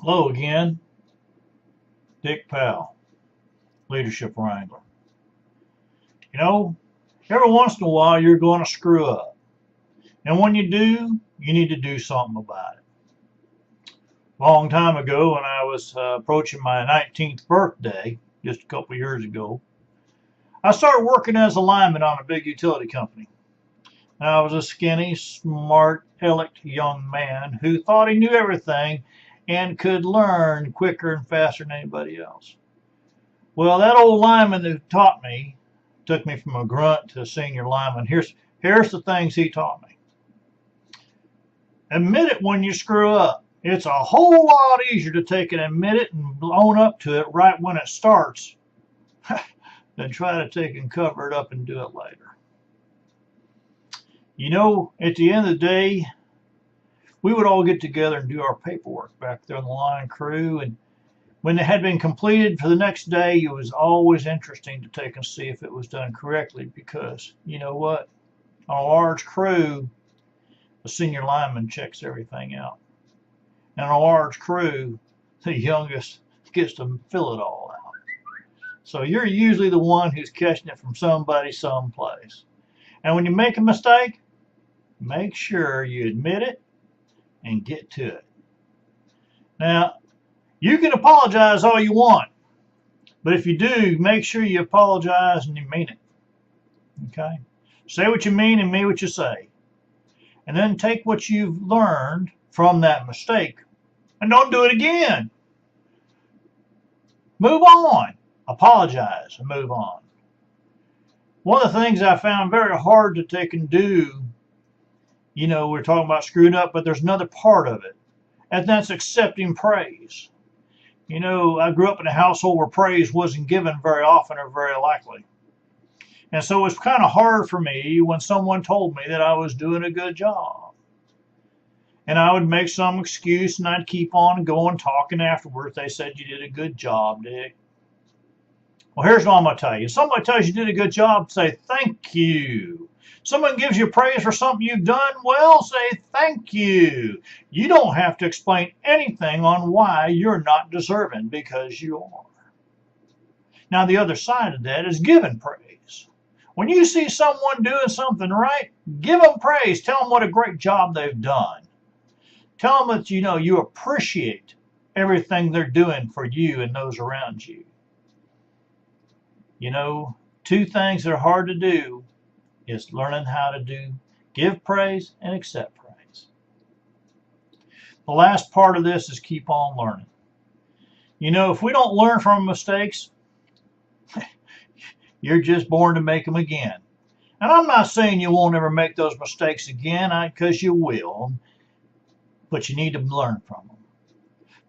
Hello again, Dick Powell, Leadership Wrangler. You know, every once in a while you're going to screw up. And when you do, you need to do something about it. A long time ago, when I was approaching my 19th birthday, just a couple years ago, I started working as a lineman on a big utility company. I was a skinny, smart, elect young man who thought he knew everything and could learn quicker and faster than anybody else. Well, that old lineman who taught me, took me from a grunt to a senior lineman. Here's the things he taught me. Admit it when you screw up. It's a whole lot easier to take and admit it and own up to it right when it starts than try to take and cover it up and do it later. You know, at the end of the day, we would all get together and do our paperwork back there on the line crew, and when it had been completed for the next day, it was always interesting to take and see if it was done correctly, because you know what? On a large crew, the senior lineman checks everything out. And on a large crew, the youngest gets to fill it all out. So you're usually the one who's catching it from somebody someplace. And when you make a mistake, make sure you admit it and get to it. Now, you can apologize all you want, but if you do, make sure you apologize and you mean it. Okay? Say what you mean and mean what you say. And then take what you've learned from that mistake and don't do it again. Move on. Apologize and move on. One of the things I found very hard to take and do, you know, we're talking about screwing up, but there's another part of it, and that's accepting praise. You know, I grew up in a household where praise wasn't given very often or very likely. And so it was kind of hard for me when someone told me that I was doing a good job. And I would make some excuse and I'd keep on going, talking afterwards. They said, "You did a good job, Dick." Well, here's what I'm going to tell you. If somebody tells you did a good job, say thank you. Someone gives you praise for something you've done, well, say thank you. You don't have to explain anything on why you're not deserving, because you are. Now, the other side of that is giving praise. When you see someone doing something right, give them praise. Tell them what a great job they've done. Tell them that you appreciate everything they're doing for you and those around you. You know, two things that are hard to do is learning how to give praise and accept praise. The last part of this is keep on learning. You know, if we don't learn from mistakes, you're just born to make them again. And I'm not saying you won't ever make those mistakes again, because you will, but you need to learn from them.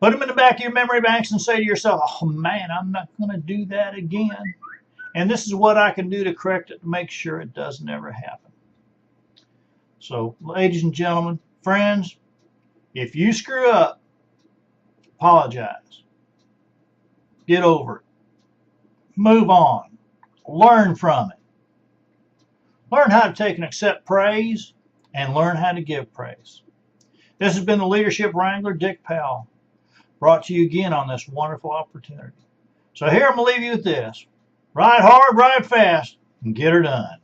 Put them in the back of your memory banks and say to yourself, "Oh man, I'm not going to do that again. And this is what I can do to correct it, to make sure it doesn't ever happen." So, ladies and gentlemen, friends, if you screw up, apologize. Get over it. Move on. Learn from it. Learn how to take and accept praise and learn how to give praise. This has been the Leadership Wrangler, Dick Powell, brought to you again on this wonderful opportunity. So here I'm going to leave you with this. Ride hard, ride fast, and get her done.